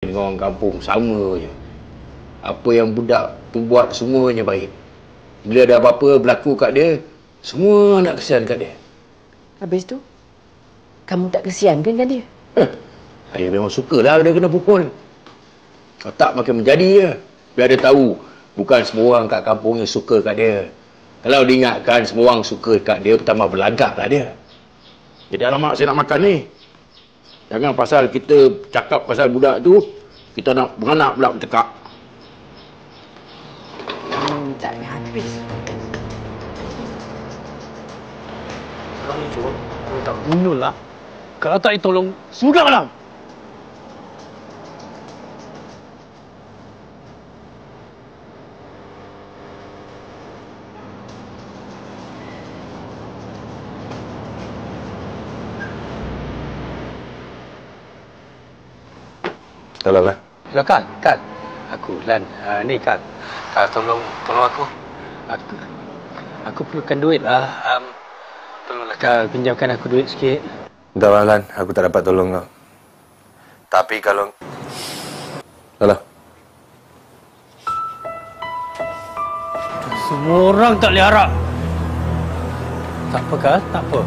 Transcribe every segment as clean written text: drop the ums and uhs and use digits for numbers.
dengan orang kampung sama je. Apa yang budak tu buat semuanya baik. Bila ada apa-apa berlaku kat dia, semua nak kesian kat dia. Habis tu, kamu tak kesian kan dia? Saya memang sukalah dia kena pukul. Kalau tak makin menjadi je. Biar dia tahu, bukan semua orang kat kampung yang suka kat dia. Kalau diingatkan semua orang suka kat dia, pertama berlagaklah dia. Jadi alamak saya nak makan ni. Jangan pasal kita cakap pasal budak tu, kita nak beranak pula bertekak. Tak habis. Kamu tu, kamu tak bunuh lah. Kalau tak ditolong, sudahlah. Tolonglah. Silakan, Kal. Aku Lan. Ni Kal. Tolong aku. Aku perlukan duit lah. Tolonglah Kal, pinjamkan aku duit sikit. Entahlah Lan, aku tak dapat tolong kau. Tapi kalau... Alah. Semua orang tak boleh harap. Tak apa Kal, tak apa.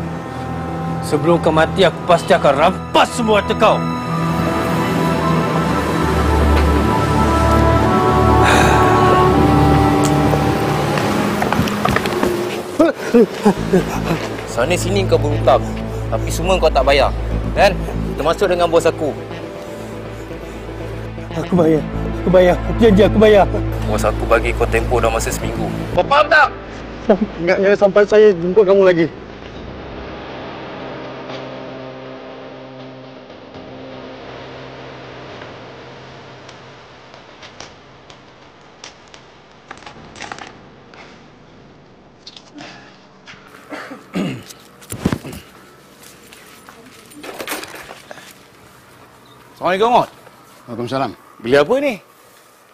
Sebelum kau mati, aku pasti akan rampas semua harta kau. Sana sini kau berhutang, tapi semua kau tak bayar. Kan? Termasuk dengan bos aku. Aku bayar. Aku janji aku bayar. Bos aku bagi kau tempoh dalam masa seminggu. Kau faham tak? Ingatnya sampai saya jumpa kamu lagi. Assalamualaikum, Mot. Waalaikumsalam. Beli apa ni?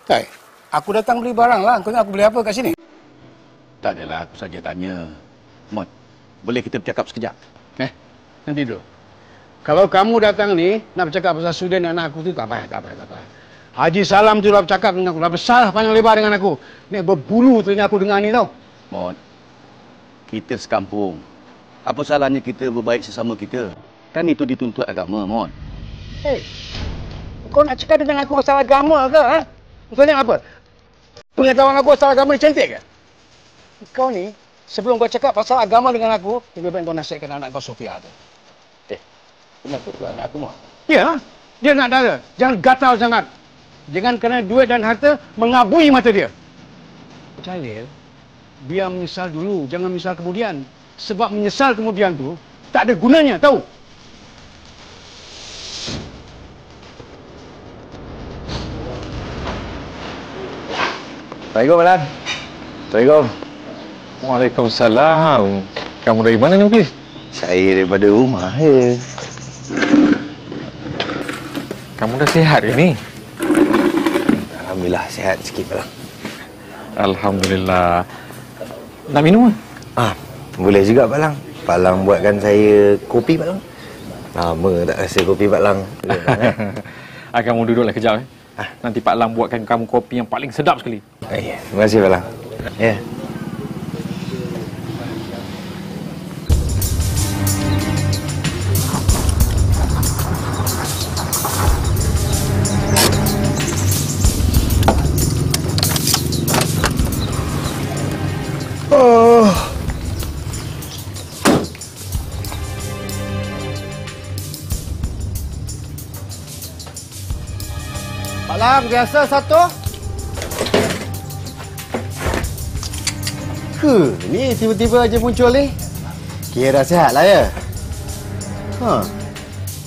Tai, aku datang beli barang lah. Kau nak aku beli apa kat sini? Tak adalah, aku saja tanya. Mod, boleh kita bercakap sekejap? Nanti dulu. Kalau kamu datang ni, nak bercakap pasal student anak aku tu, tak payah. Haji Salam tu dah bercakap dengan aku. Dah besar panjang lebar dengan aku. Ni berbulu telinga aku dengar ni tau. Mod, kita sekampung. Apa salahnya kita berbaik sesama kita? Kan itu dituntut agama, Mod. Hei, kau nak cakap dengan aku pasal agama ke? Ha? Maksudnya apa? Pengetahuan aku pasal agama ni cantik ke? Kau ni, sebelum kau cakap pasal agama dengan aku, lebih baik kau nasihatkan anak kau Sofia tu. Kenapa tu anak aku, Mod? Ya, dia nak dara. Jangan gatal sangat. Jangan kerana duit dan harta mengabui mata dia. Jalil, biar menyesal dulu, jangan menyesal kemudian. Sebab menyesal kemudian tu, tak ada gunanya, tahu? Assalamualaikum, Lan. Assalamualaikum. Waalaikumsalam. Kamu dari mana ni, Mufis? Saya daripada rumah, Kamu dah sihat ke ni? Alhamdulillah, sihat sikit, Balang. Alhamdulillah. Nak minum ke? Boleh juga, Balang. Balang buatkan saya kopi, Balang. Lama tak rasa kopi, Balang. Kamu duduklah kejap. Nanti Pak Lang buatkan kamu kopi yang paling sedap sekali. Ya, terima kasih, Balang. Ya. Malam biasa satu. Ni tiba-tiba aja muncul ni. Kira sihat lah ya.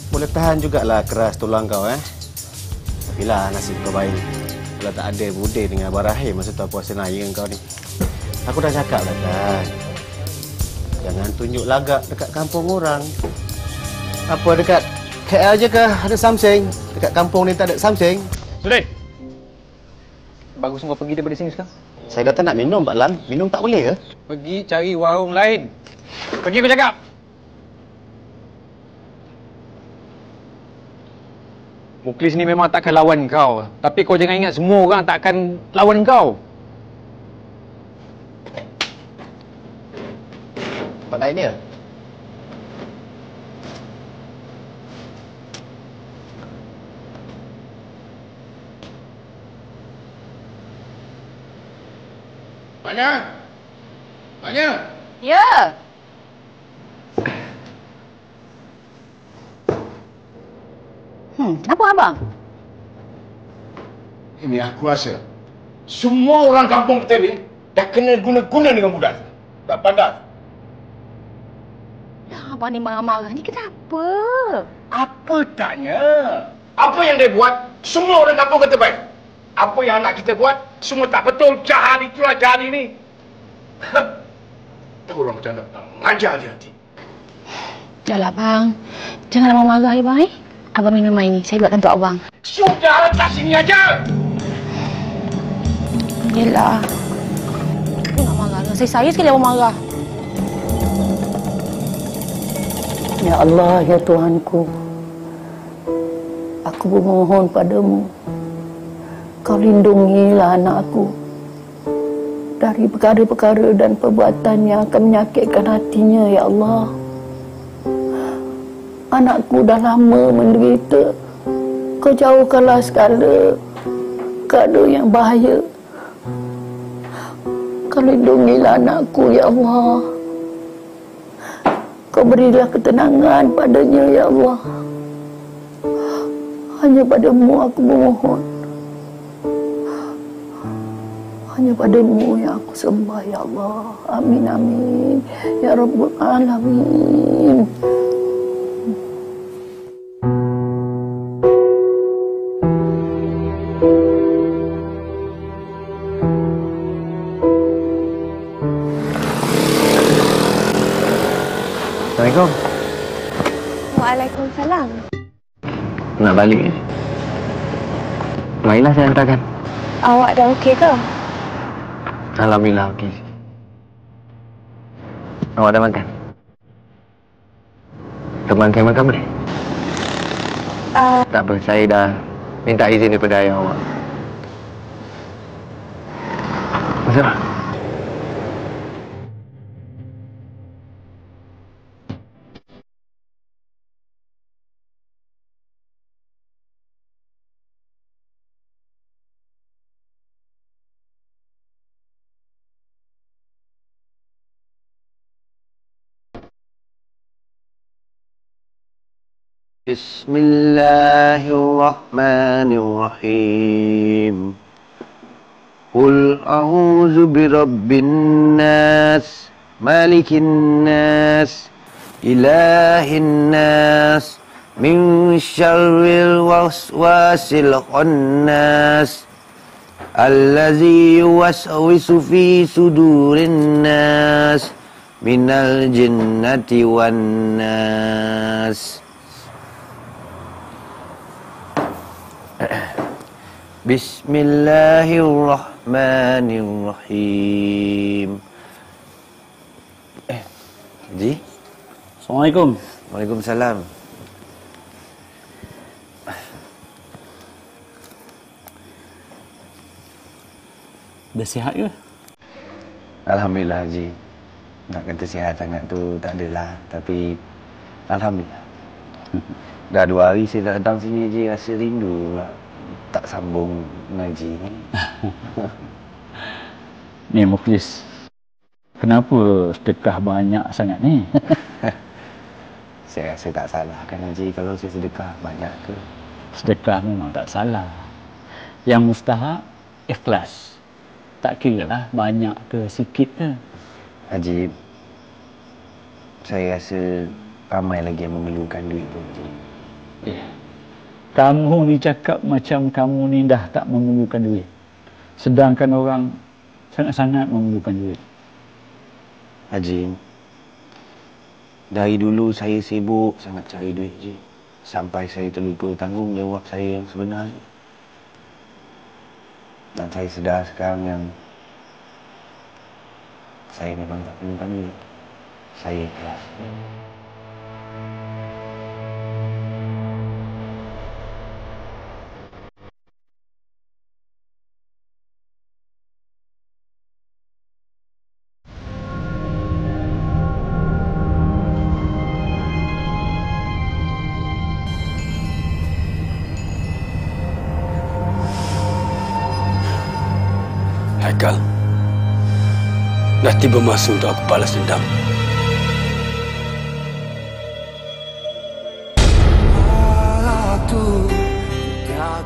Boleh tahan jugalah keras tulang kau Tapi lah nasib kau baik. Kalau tak ada budai dengan Abah Rahim masa tu puasa naya dengan kau ni. Aku dah cakap lah kan. Jangan tunjuk lagak dekat kampung orang. Apa dekat KL je ke ada something? Dekat kampung ni tak ada something. Sudah. Bagus semua pergi daripada sini sekarang. Saya kata nak minum, Pak Lan. Minum tak boleh ke? Pergi cari warung lain. Pergi aku cakap. Muklis ni memang takkan lawan kau. Tapi kau jangan ingat semua orang takkan lawan kau. Tempat lain dia. Mana? Mana? Ya. Kenapa abang? Ini aku rasa semua orang kampung kita ni dah kena guna-guna dengan budak. Tak pandai. Abang ni marah-marah ni kenapa? Apa taknya? Apa yang dia buat, semua orang kampung kata baik. Apa yang anak kita buat, semua tak betul. Jahat itulah jahat ini. Tu orang macam nak ngajar dia nanti. Dahlah bang. Jangan lama marah ya bang. Abang minum air ni. Saya buatkan untuk abang. Sudah, letak sini aja. Yelah. Aku nak marah. Saya sekali abang marah. Ya Allah, ya Tuhanku. Aku bermohon padamu. Kau lindungilah anak aku dari perkara-perkara dan perbuatan yang akan menyakitkan hatinya, ya Allah. Anakku dah lama menderita. Kau jauhkanlah segala keadaan yang bahaya. Kau lindungilah anakku, ya Allah. Kau berilah ketenangan padanya, ya Allah. Hanya padamu aku memohon. Hanya padamu yang aku sembah, ya Allah. Amin, amin. Ya Rabbul Alamin. Assalamualaikum. Waalaikumsalam. Nak balik ni? Marilah saya hantarkan. Awak dah okey ke? Alhamdulillah okey. Awak dah makan? Teman saya makan boleh? Tak apa, saya dah minta izin daripada ayah awak. Masuk. Bismillahirrahmanirrahim. Qul a'udzu birabbin nas, malikin nas, ilahin nas, min syarril waswasil khannas, allazi yuwaswisu fi sudurin nas, minal jinnati wan nas. Bismillahirrahmanirrahim. Haji? Assalamualaikum. Waalaikumsalam. Dah sihat ke? Alhamdulillah Haji. Nak kata sihat sangat tu tak adalah. Tapi Alhamdulillah. Dah 2 hari saya tak datang sini Haji. Rasa rindu pula. Tak sambung ngaji. Ni Muklis. Kenapa sedekah banyak sangat ni? Saya rasa tak salah kan Haji kalau saya sedekah banyak ke? Sedekah memang tak salah. Yang mustahak ikhlas. Tak kira lah banyak ke sikit ke. Haji, saya rasa ramai lagi yang memerlukan duit tu Haji. Kamu ni cakap macam kamu ni dah tak memerlukan duit. Sedangkan orang sangat-sangat memerlukan duit. Haji, dari dulu saya sibuk sangat cari duit Haji. Sampai saya terlupa tanggungjawab saya yang sebenarnya. Dan saya sedar sekarang yang saya memang tak perlukan duit. Saya ikhlas. Haikal, dah tiba masa untuk aku balas dendam. Aku tak